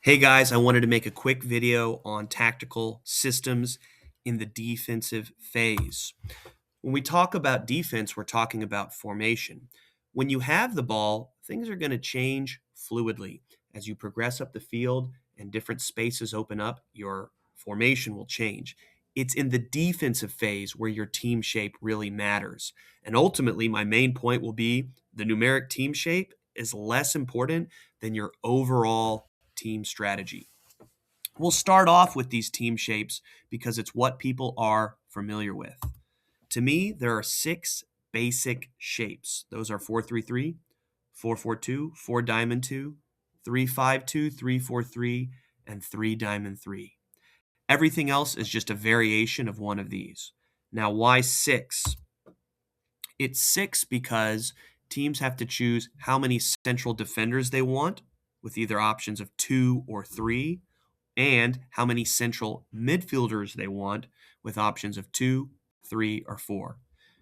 Hey guys, I wanted to make a quick video on tactical systems in the defensive phase. When we talk about defense, we're talking about formation. When you have the ball, things are going to change fluidly. As you progress up the field and different spaces open up, your formation will change. It's in the defensive phase where your team shape really matters. And ultimately, my main point will be the numeric team shape is less important than your overall team strategy. We'll start off with these team shapes because it's what people are familiar with. To me, there are six basic shapes. Those are 4-3-3, 4-4-2, 4 diamond 2, 3-5-2, 3-4-3, and 3 diamond 3. Everything else is just a variation of one of these. Now, why six? It's six because teams have to choose how many central defenders they want with either options of 2 or 3, and how many central midfielders they want with options of 2, 3, or 4.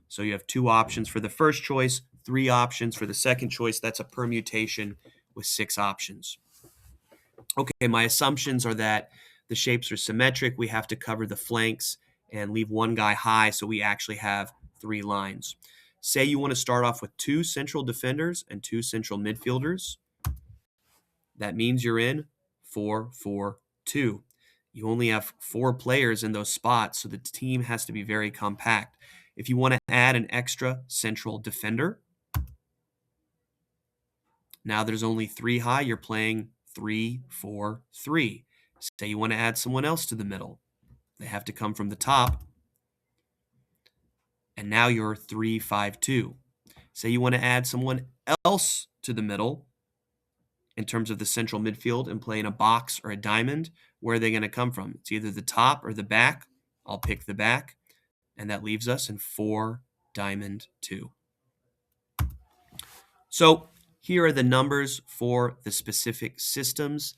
So you have two options for the first choice, three options for the second choice. That's a permutation with six options. Okay, my assumptions are that the shapes are symmetric. We have to cover the flanks and leave one guy high so we actually have three lines. Say you want to start off with two central defenders and two central midfielders. That means you're in 4-4-2. You only have four players in those spots, so the team has to be very compact. If you want to add an extra central defender, now there's only three high. You're playing 3-4-3. Say you want to add someone else to the middle. They have to come from the top, and now you're 3-5-2. Say you want to add someone else to the middle in terms of the central midfield and play in a box or a diamond. Where are they going to come from? It's either the top or the back. I'll pick the back, and that leaves us in 4 diamond 2. So here are the numbers for the specific systems.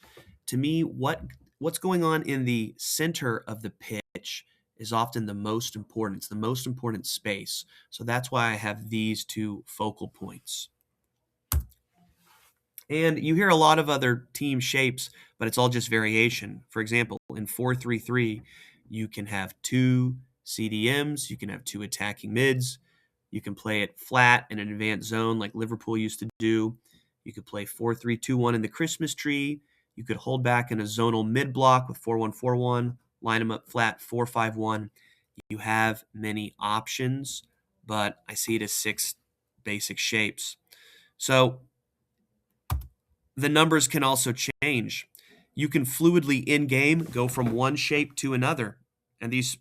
To me, what's going on in the center of the pitch is often the most important. It's the most important space. So that's why I have these two focal points. And you hear a lot of other team shapes, but it's all just variation. For example, in 4-3-3, you can have two CDMs, you can have two attacking mids, you can play it flat in an advanced zone like Liverpool used to do. You could play 4-3-2-1 in the Christmas tree. You could hold back in a zonal mid block with 4-1-4-1, line them up flat 4-5-1. You have many options, but I see it as six basic shapes. So the numbers can also change. You can fluidly in-game go from one shape to another, and these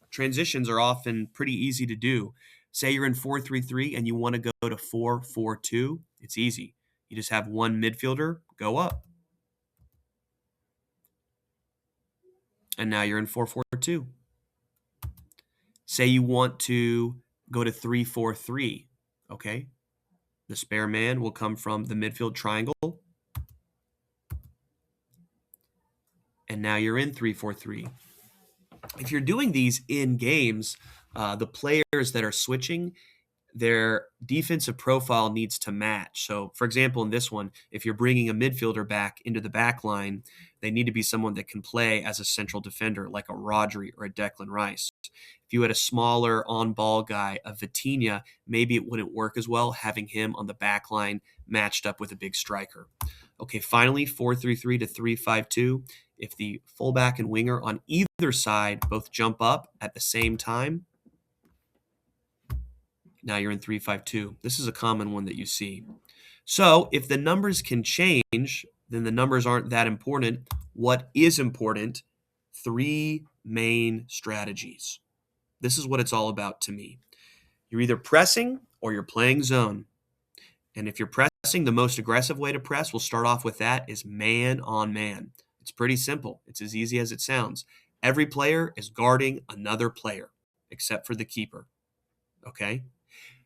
transitions are often pretty easy to do. Say you're in 4-3-3 and you want to go to 4-4-2. It's easy. You just have one midfielder go up, and now you're in 4-4-2. Say you want to go to 3-4-3, okay? The spare man will come from the midfield triangle, and now you're in 3-4-3. If you're doing these in games, the players that are switching, their defensive profile needs to match. So, for example, in this one, if you're bringing a midfielder back into the back line, they need to be someone that can play as a central defender, like a Rodri or a Declan Rice. If you had a smaller on-ball guy, a Vitinha, maybe it wouldn't work as well having him on the back line matched up with a big striker. Okay, finally, 4-3-3 to 3-5-2. If the fullback and winger on either side both jump up at the same time, now you're in 3-5-2. This is a common one that you see. So if the numbers can change, then the numbers aren't that important. What is important? Three main strategies. This is what it's all about to me. You're either pressing or you're playing zone. And if you're pressing, the most aggressive way to press, we'll start off with that, is man on man. It's pretty simple. It's as easy as it sounds. Every player is guarding another player, except for the keeper. Okay?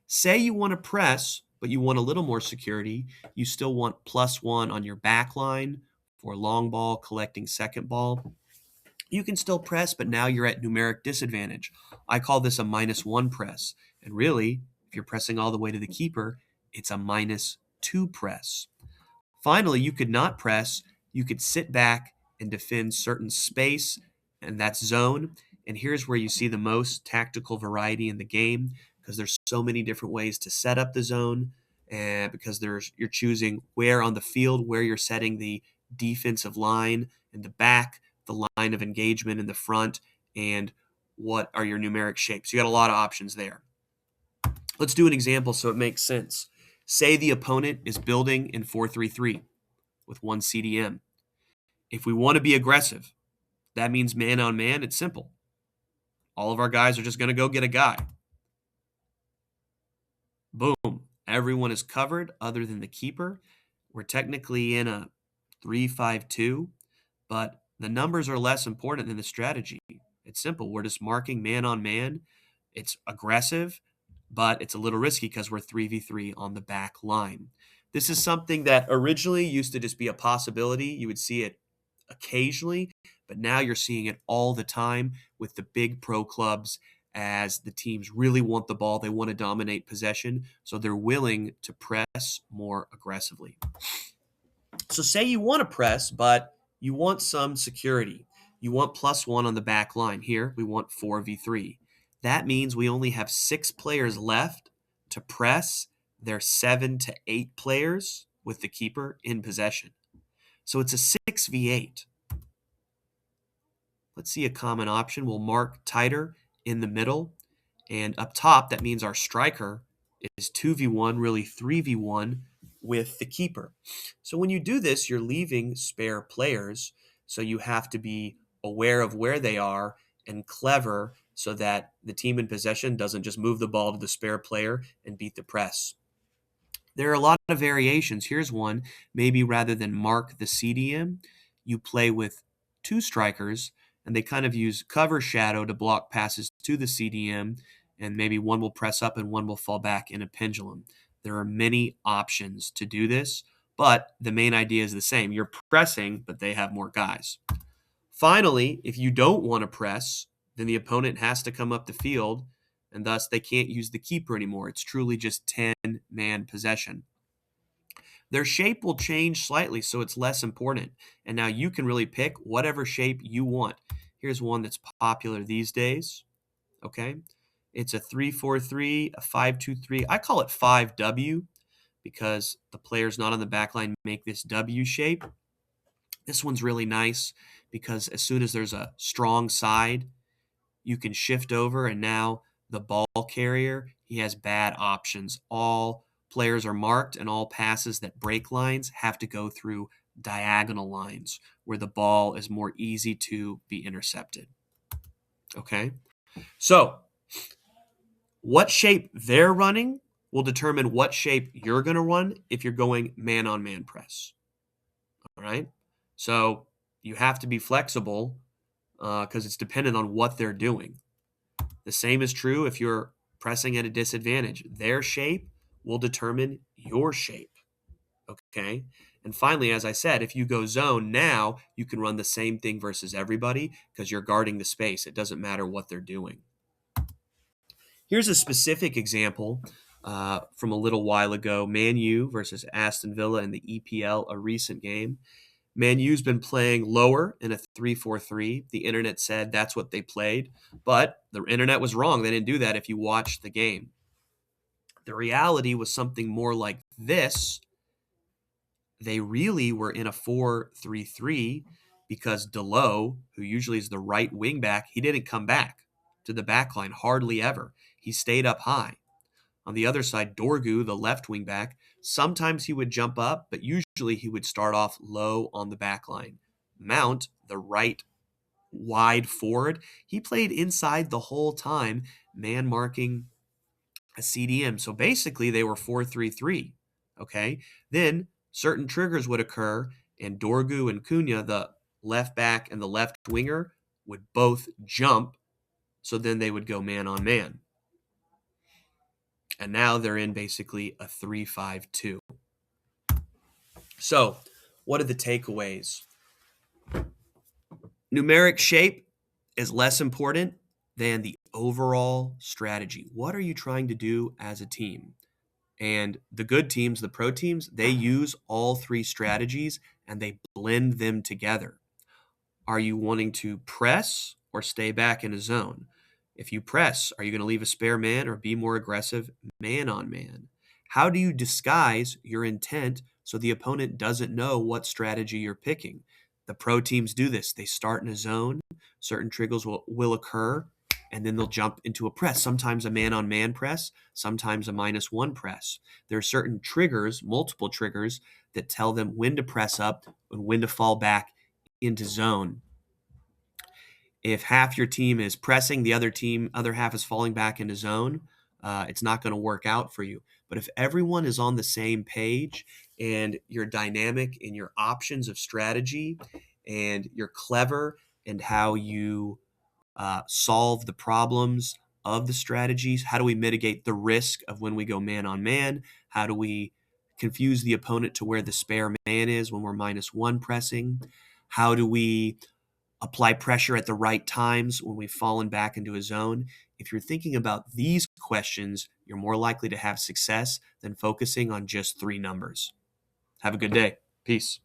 Say you want to press, but you want a little more security. You still want +1 on your back line for long ball, collecting second ball. You can still press, but now you're at numeric disadvantage. I call this a -1 press. And really, if you're pressing all the way to the keeper, it's a -2 press. Finally, you could not press You could sit back and defend certain space, and that's zone. And here's where you see the most tactical variety in the game because there's so many different ways to set up the zone, and because you're choosing where on the field where you're setting the defensive line in the back, the line of engagement in the front, and what are your numeric shapes. You got a lot of options there. Let's do an example so it makes sense. Say the opponent is building in 4-3-3 with one CDM. If we want to be aggressive, that means man on man. It's simple. All of our guys are just going to go get a guy. Boom. Everyone is covered other than the keeper. We're technically in a 3-5-2, but the numbers are less important than the strategy. It's simple. We're just marking man on man. It's aggressive, but it's a little risky because we're 3v3 on the back line. This is something that originally used to just be a possibility. You would see it occasionally, but now you're seeing it all the time with the big pro clubs as the teams really want the ball. They want to dominate possession, so they're willing to press more aggressively. So say you want to press, but you want some security. You want +1 on the back line. Here, we want 4v3. That means we only have 6 players left to press their 7 to 8 players with the keeper in possession. So it's a 6v8. Let's see a common option. We'll mark tighter in the middle. And up top, that means our striker is 2v1, really 3v1 with the keeper. So when you do this, you're leaving spare players. So you have to be aware of where they are and clever so that the team in possession doesn't just move the ball to the spare player and beat the press. There are a lot of variations. Here's one. Maybe rather than mark the CDM, you play with 2 strikers, and they kind of use cover shadow to block passes to the CDM, and maybe one will press up and one will fall back in a pendulum. There are many options to do this, but the main idea is the same. You're pressing, but they have more guys. Finally, if you don't want to press, then the opponent has to come up the field, and thus they can't use the keeper anymore. It's truly just 10-man possession. Their shape will change slightly, so it's less important. And now you can really pick whatever shape you want. Here's one that's popular these days. Okay. It's a 3-4-3, a 5-2-3. I call it 5W because the players not on the back line make this W shape. This one's really nice because as soon as there's a strong side, you can shift over, and now the ball carrier, he has bad options. All players are marked, and all passes that break lines have to go through diagonal lines where the ball is more easy to be intercepted. Okay? So, what shape they're running will determine what shape you're going to run if you're going man-on-man press. All right? So, you have to be flexible because it's dependent on what they're doing. The same is true if you're pressing at a disadvantage. Their shape will determine your shape. Okay? And finally, as I said, if you go zone now, you can run the same thing versus everybody because you're guarding the space. It doesn't matter what they're doing. Here's a specific example from a little while ago. Man U versus Aston Villa in the EPL, a recent game. Man U's been playing lower in a 3-4-3. The internet said that's what they played, but the internet was wrong. They didn't do that if you watched the game. The reality was something more like this. They really were in a 4-3-3 because Delo, who usually is the right wing back, he didn't come back to the back line hardly ever. He stayed up high. On the other side, Dorgu, the left wing back, sometimes he would jump up, but usually he would start off low on the back line. Mount, the right wide forward, he played inside the whole time, man marking a CDM. So basically they were 4-3-3. Okay. Then certain triggers would occur, and Dorgu and Cunha, the left back and the left winger, would both jump. So then they would go man on man. And now they're in basically a 3-5-2. So, what are the takeaways? Numeric shape is less important than the overall strategy. What are you trying to do as a team? And the good teams, the pro teams, they use all 3 strategies and they blend them together. Are you wanting to press or stay back in a zone? If you press, are you going to leave a spare man or be more aggressive man on man? How do you disguise your intent so the opponent doesn't know what strategy you're picking? The pro teams do this. They start in a zone, certain triggers will occur, and then they'll jump into a press, sometimes a man on man press, sometimes a -1 press. There are certain triggers, multiple triggers, that tell them when to press up and when to fall back into zone. If half your team is pressing, other half is falling back into zone, it's not going to work out for you. But if everyone is on the same page and you're dynamic in your options of strategy and you're clever in how you solve the problems of the strategies, how do we mitigate the risk of when we go man on man? How do we confuse the opponent to where the spare man is when we're -1 pressing? How do we apply pressure at the right times when we've fallen back into a zone? If you're thinking about these questions, you're more likely to have success than focusing on just three numbers. Have a good day. Peace.